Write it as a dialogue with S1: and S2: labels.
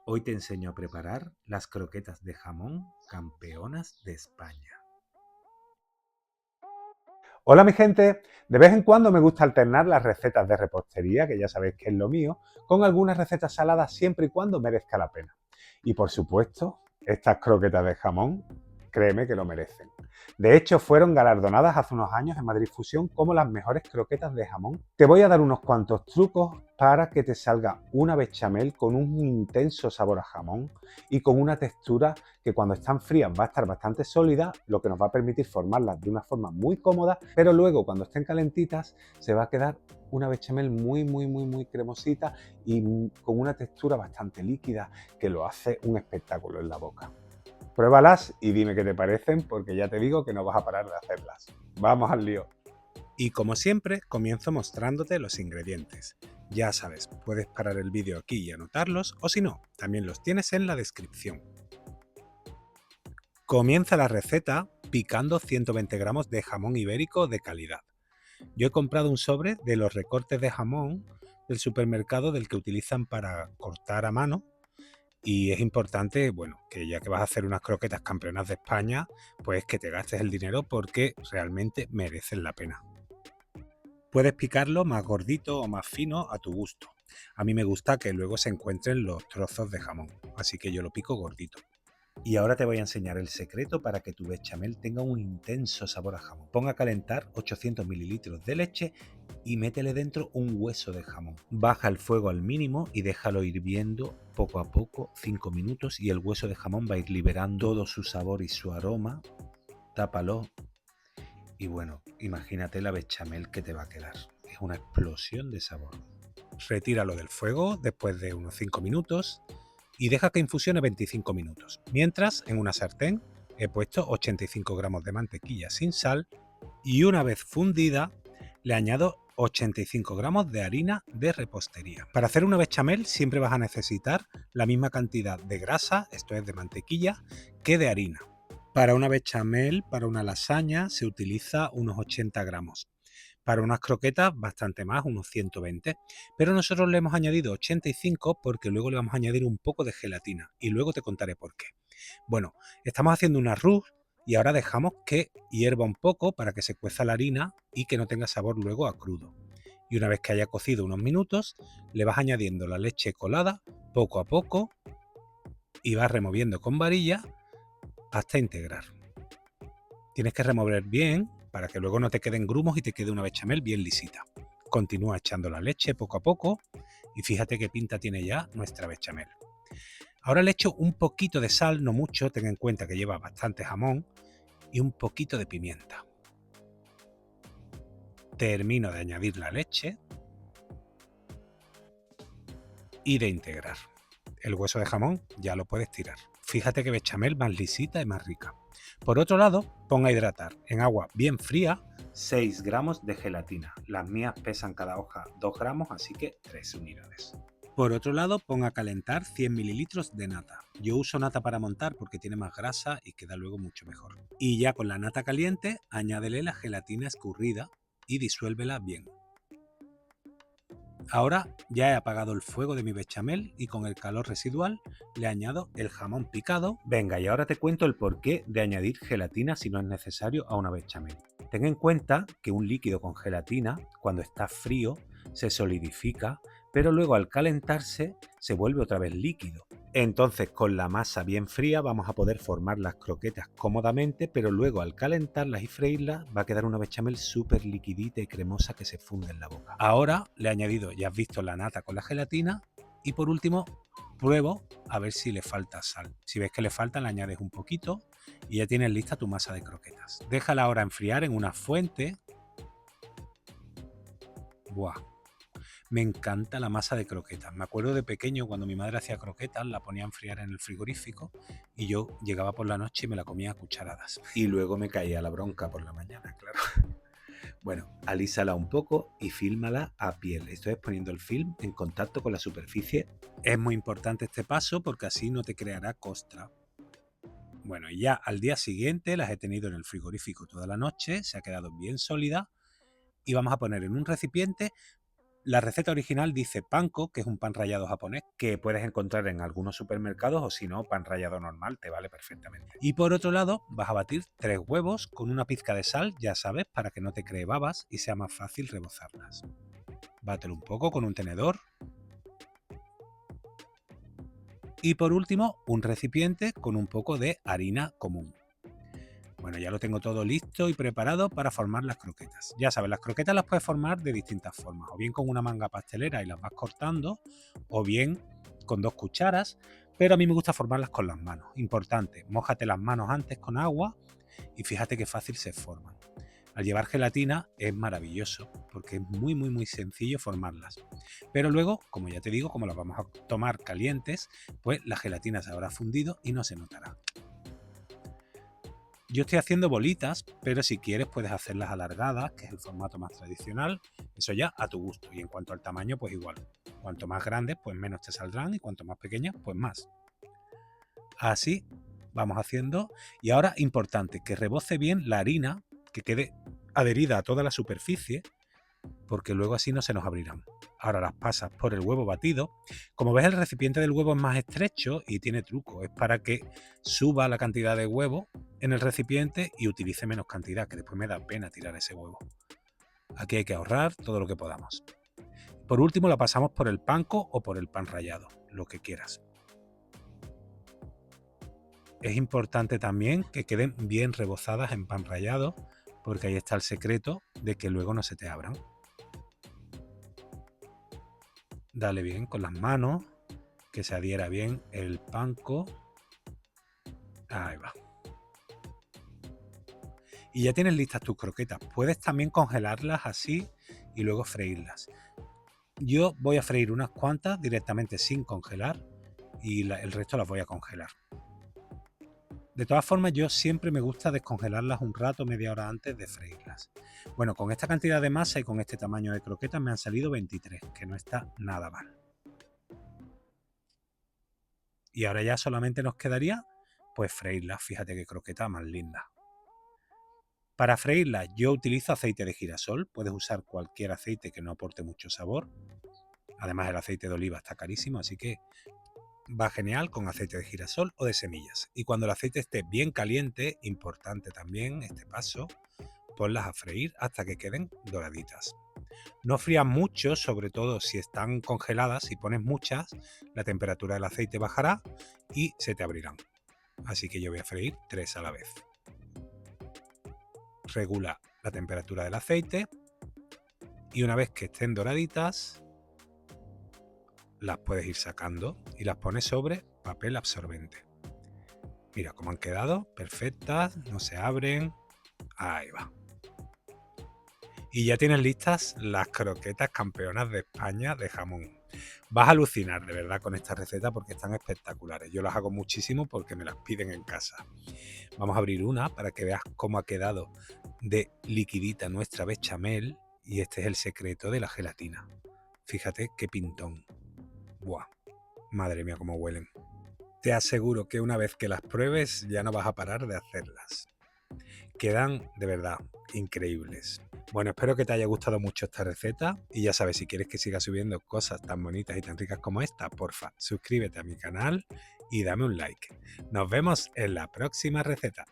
S1: Hoy te enseño a preparar las croquetas de jamón campeonas de España.
S2: Hola mi gente, de vez en cuando me gusta alternar las recetas de repostería, que ya sabéis que es lo mío, con algunas recetas saladas siempre y cuando merezca la pena. Y por supuesto, estas croquetas de jamón, créeme que lo merecen. De hecho, fueron galardonadas hace unos años en Madrid Fusión como las mejores croquetas de jamón. Te voy a dar unos cuantos trucos para que te salga una bechamel con un intenso sabor a jamón y con una textura que cuando están frías va a estar bastante sólida, lo que nos va a permitir formarlas de una forma muy cómoda, pero luego cuando estén calentitas se va a quedar una bechamel muy cremosita y con una textura bastante líquida que lo hace un espectáculo en la boca. Pruébalas y dime qué te parecen, porque ya te digo que no vas a parar de hacerlas. Vamos al lío.
S1: Y como siempre, comienzo mostrándote los ingredientes. Ya sabes, puedes parar el vídeo aquí y anotarlos, o si no, también los tienes en la descripción. Comienza la receta picando 120 gramos de jamón ibérico de calidad. Yo he comprado un sobre de los recortes de jamón del supermercado del que utilizan para cortar a mano. Y es importante, bueno, que ya que vas a hacer unas croquetas campeonas de España, pues que te gastes el dinero porque realmente merecen la pena. Puedes picarlo más gordito o más fino a tu gusto. A mí me gusta que luego se encuentren los trozos de jamón, así que yo lo pico gordito. Y ahora te voy a enseñar el secreto para que tu bechamel tenga un intenso sabor a jamón. Pon a calentar 800 mililitros de leche y métele dentro un hueso de jamón. Baja el fuego al mínimo y déjalo hirviendo poco a poco 5 minutos y el hueso de jamón va a ir liberando todo su sabor y su aroma. Tápalo y bueno, imagínate la bechamel que te va a quedar. Es una explosión de sabor. Retíralo del fuego después de unos 5 minutos y deja que infusione 25 minutos. Mientras, en una sartén he puesto 85 gramos de mantequilla sin sal y una vez fundida le añado 85 gramos de harina de repostería. Para hacer una bechamel siempre vas a necesitar la misma cantidad de grasa, esto es de mantequilla, que de harina. Para una bechamel, para una lasaña, se utiliza unos 80 gramos. Para unas croquetas bastante más, unos 120, pero nosotros le hemos añadido 85 porque luego le vamos a añadir un poco de gelatina y luego te contaré por qué. Bueno, estamos haciendo un arroz y ahora dejamos que hierva un poco para que se cueza la harina y que no tenga sabor luego a crudo. Y una vez que haya cocido unos minutos, le vas añadiendo la leche colada poco a poco y vas removiendo con varilla hasta integrar. Tienes que remover bien para que luego no te queden grumos y te quede una bechamel bien lisita. Continúa echando la leche poco a poco y fíjate qué pinta tiene ya nuestra bechamel. Ahora le echo un poquito de sal, no mucho, ten en cuenta que lleva bastante jamón, y un poquito de pimienta. Termino de añadir la leche y de integrar. El hueso de jamón ya lo puedes tirar. Fíjate que bechamel más lisita y más rica. Por otro lado, pon a hidratar en agua bien fría 6 gramos de gelatina. Las mías pesan cada hoja 2 gramos, así que 3 unidades. Por otro lado, pon a calentar 100 mililitros de nata. Yo uso nata para montar porque tiene más grasa y queda luego mucho mejor. Y ya con la nata caliente, añádele la gelatina escurrida y disuélvela bien. Ahora ya he apagado el fuego de mi bechamel y con el calor residual le añado el jamón picado. Venga, y ahora te cuento el porqué de añadir gelatina si no es necesario a una bechamel. Ten en cuenta que un líquido con gelatina, cuando está frío, se solidifica, pero luego al calentarse se vuelve otra vez líquido. Entonces con la masa bien fría vamos a poder formar las croquetas cómodamente, pero luego al calentarlas y freírlas va a quedar una bechamel súper liquidita y cremosa que se funde en la boca. Ahora le he añadido, ya has visto, la nata con la gelatina y por último pruebo a ver si le falta sal. Si ves que le falta, le añades un poquito y ya tienes lista tu masa de croquetas. Déjala ahora enfriar en una fuente. ¡Buah! Me encanta la masa de croquetas. Me acuerdo de pequeño cuando mi madre hacía croquetas, la ponía a enfriar en el frigorífico y yo llegaba por la noche y me la comía a cucharadas. Y luego me caía la bronca por la mañana, claro. Bueno, alísala un poco y fílmala a piel. Esto es poniendo el film en contacto con la superficie. Es muy importante este paso porque así no te creará costra. Bueno, y ya al día siguiente las he tenido en el frigorífico toda la noche, se ha quedado bien sólida y vamos a poner en un recipiente La receta original dice panko, que es un pan rallado japonés, que puedes encontrar en algunos supermercados o si no, pan rallado normal, te vale perfectamente. Y por otro lado, vas a batir 3 huevos con una pizca de sal, ya sabes, para que no te cree babas y sea más fácil rebozarlas. Bátelo un poco con un tenedor. Y por último, un recipiente con un poco de harina común. Bueno, ya lo tengo todo listo y preparado para formar las croquetas. Ya sabes, las croquetas las puedes formar de distintas formas, o bien con una manga pastelera y las vas cortando, o bien con 2 cucharas, pero a mí me gusta formarlas con las manos. Importante, mójate las manos antes con agua y fíjate qué fácil se forman. Al llevar gelatina es maravilloso porque es muy sencillo formarlas. Pero luego, como ya te digo, como las vamos a tomar calientes, pues la gelatina se habrá fundido y no se notará. Yo estoy haciendo bolitas, pero si quieres puedes hacerlas alargadas, que es el formato más tradicional, eso ya a tu gusto. Y en cuanto al tamaño, pues igual. Cuanto más grandes, pues menos te saldrán y cuanto más pequeñas, pues más. Así vamos haciendo. Y ahora, importante, que reboce bien la harina, que quede adherida a toda la superficie, porque luego así no se nos abrirán. Ahora las pasas por el huevo batido. Como ves, el recipiente del huevo es más estrecho y tiene truco. Es para que suba la cantidad de huevo en el recipiente y utilice menos cantidad, que después me da pena tirar ese huevo. Aquí hay que ahorrar todo lo que podamos. Por último, la pasamos por el panko o por el pan rallado, lo que quieras. Es importante también que queden bien rebozadas en pan rallado, porque ahí está el secreto de que luego no se te abran. Dale bien con las manos, que se adhiera bien el panko. Ahí va. Y ya tienes listas tus croquetas. Puedes también congelarlas así y luego freírlas. Yo voy a freír unas cuantas directamente sin congelar y el resto las voy a congelar. De todas formas, yo siempre me gusta descongelarlas un rato, media hora antes de freírlas. Bueno, con esta cantidad de masa y con este tamaño de croquetas me han salido 23, que no está nada mal. Y ahora ya solamente nos quedaría pues freírlas. Fíjate qué croqueta más linda. Para freírlas yo utilizo aceite de girasol. Puedes usar cualquier aceite que no aporte mucho sabor. Además el aceite de oliva está carísimo, así que va genial con aceite de girasol o de semillas. Y cuando el aceite esté bien caliente, importante también este paso, ponlas a freír hasta que queden doraditas. No frías mucho, sobre todo si están congeladas. Si pones muchas, la temperatura del aceite bajará y se te abrirán. Así que yo voy a freír 3 a la vez. Regula la temperatura del aceite y una vez que estén doraditas, las puedes ir sacando y las pones sobre papel absorbente. Mira cómo han quedado, perfectas, no se abren. Ahí va. Y ya tienes listas las croquetas campeonas de España de jamón. Vas a alucinar de verdad con esta receta porque están espectaculares. Yo las hago muchísimo porque me las piden en casa. Vamos a abrir una para que veas cómo ha quedado de liquidita nuestra bechamel y este es el secreto de la gelatina. Fíjate qué pintón. Buah, madre mía cómo huelen. Te aseguro que una vez que las pruebes ya no vas a parar de hacerlas. Quedan de verdad increíbles. Bueno, espero que te haya gustado mucho esta receta y ya sabes, si quieres que siga subiendo cosas tan bonitas y tan ricas como esta, porfa, suscríbete a mi canal y dame un like. Nos vemos en la próxima receta.